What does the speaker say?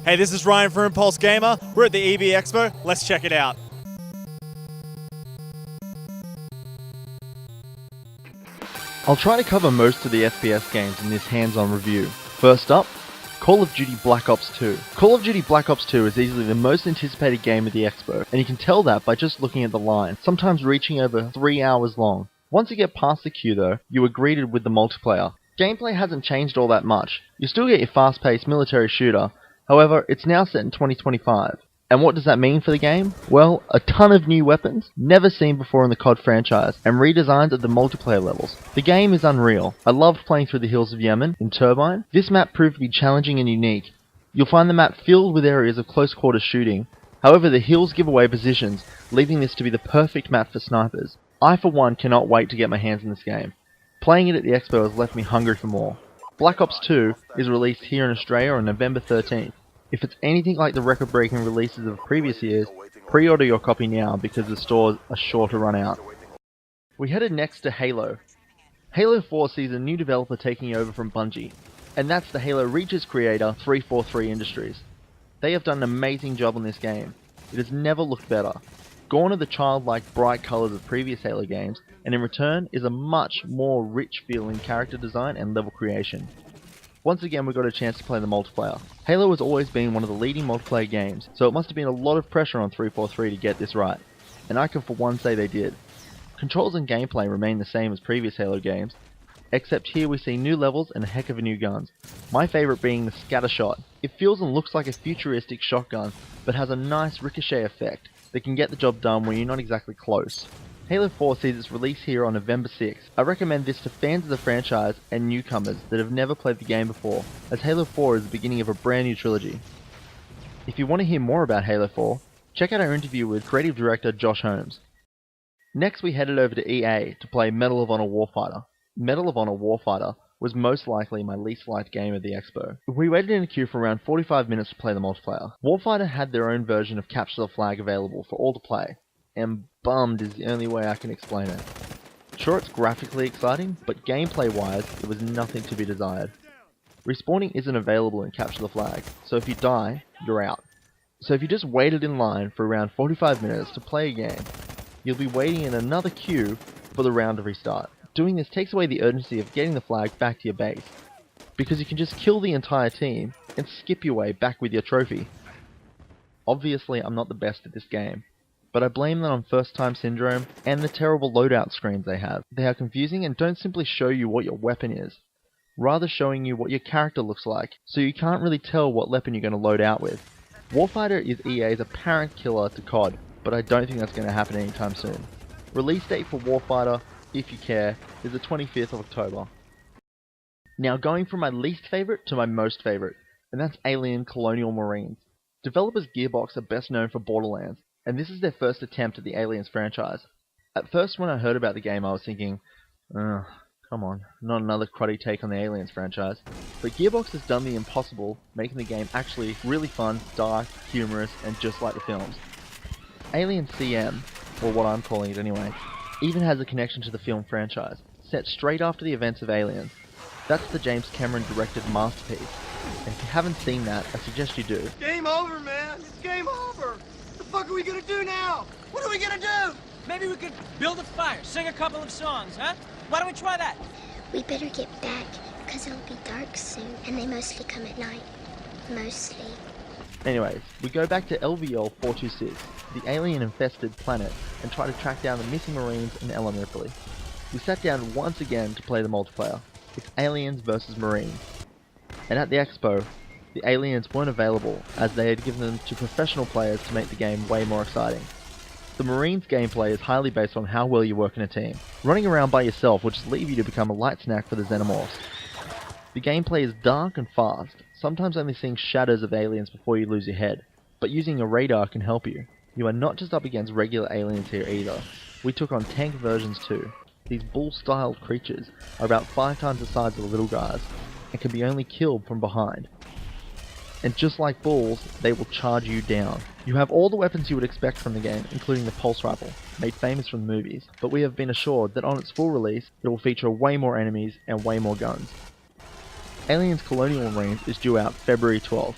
Hey, this is Ryan from Impulse Gamer. We're at the EB Expo. Let's check it out. I'll try to cover most of the FPS games in this hands-on review. First up, Call of Duty Black Ops 2. Call of Duty Black Ops 2 is easily the most anticipated game of the Expo, and you can tell that by just looking at the line, sometimes reaching over 3 hours long. Once you get past the queue though, you are greeted with the multiplayer. Gameplay hasn't changed all that much. You still get your fast-paced military shooter, however, it's now set in 2025. And what does that mean for the game? Well, a ton of new weapons, never seen before in the COD franchise, and redesigns at the multiplayer levels. The game is unreal. I loved playing through the hills of Yemen in Turbine. This map proved to be challenging and unique. You'll find the map filled with areas of close quarter shooting. However, the hills give away positions, leaving this to be the perfect map for snipers. I for one cannot wait to get my hands on this game. Playing it at the Expo has left me hungry for more. Black Ops 2 is released here in Australia on November 13th. If it's anything like the record-breaking releases of previous years, pre-order your copy now because the stores are sure to run out. We headed next to Halo. Halo 4 sees a new developer taking over from Bungie, and that's the Halo Reach's creator, 343 Industries. They have done an amazing job on this game. It has never looked better. Gone are the childlike bright colours of previous Halo games, and in return is a much more rich feeling character design and level creation. Once again we got a chance to play the multiplayer. Halo has always been one of the leading multiplayer games, so it must have been a lot of pressure on 343 to get this right, and I can for one say they did. Controls and gameplay remain the same as previous Halo games, except here we see new levels and a heck of a new guns. My favourite being the scatter shot. It feels and looks like a futuristic shotgun, but has a nice ricochet effect that can get the job done when you're not exactly close. Halo 4 sees its release here on November 6th. I recommend this to fans of the franchise and newcomers that have never played the game before, as Halo 4 is the beginning of a brand new trilogy. If you want to hear more about Halo 4, check out our interview with creative director Josh Holmes. Next we headed over to EA to play Medal of Honor Warfighter. Medal of Honor Warfighter was most likely my least liked game of the Expo. We waited in a queue for around 45 minutes to play the multiplayer. Warfighter had their own version of Capture the Flag available for all to play, and bummed is the only way I can explain it. Sure, it's graphically exciting, but gameplay wise, there was nothing to be desired. Respawning isn't available in Capture the Flag, so if you die, you're out. So if you just waited in line for around 45 minutes to play a game, you'll be waiting in another queue for the round to restart. Doing this takes away the urgency of getting the flag back to your base, because you can just kill the entire team and skip your way back with your trophy. Obviously I'm not the best at this game, but I blame that on first time syndrome and the terrible loadout screens they have. They are confusing and don't simply show you what your weapon is, rather showing you what your character looks like, so you can't really tell what weapon you're going to load out with. Warfighter is EA's apparent killer to COD, but I don't think that's going to happen anytime soon. Release date for Warfighter, if you care, is the 25th of October. Now going from my least favourite to my most favourite, and that's Alien Colonial Marines. Developers Gearbox are best known for Borderlands, and this is their first attempt at the Aliens franchise. At first when I heard about the game I was thinking, come on, not another cruddy take on the Aliens franchise. But Gearbox has done the impossible, making the game actually really fun, dark, humorous, and just like the films. Alien CM, or what I'm calling it anyway, even has a connection to the film franchise, set straight after the events of Aliens. That's the James Cameron directed masterpiece, and if you haven't seen that, I suggest you do. It's game over, man! It's game over! What the fuck are we gonna do now? What are we gonna do? Maybe we could build a fire, sing a couple of songs, huh? Why don't we try that? We better get back, because it'll be dark soon, and they mostly come at night. Mostly. Anyways, we go back to LVL 426, the alien-infested planet, and try to track down the missing Marines in Eleanor, Italy. We sat down once again to play the multiplayer. It's Aliens vs Marines. And at the Expo, the Aliens weren't available, as they had given them to professional players to make the game way more exciting. The Marines gameplay is highly based on how well you work in a team. Running around by yourself will just leave you to become a light snack for the Xenomorphs. The gameplay is dark and fast, sometimes only seeing shadows of aliens before you lose your head, but using a radar can help you. You are not just up against regular aliens here either. We took on tank versions too. These bull-styled creatures are about 5 times the size of the little guys, and can be only killed from behind. And just like bulls, they will charge you down. You have all the weapons you would expect from the game, including the pulse rifle, made famous from the movies, but we have been assured that on its full release, it will feature way more enemies and way more guns. Aliens Colonial Marines is due out February 12th,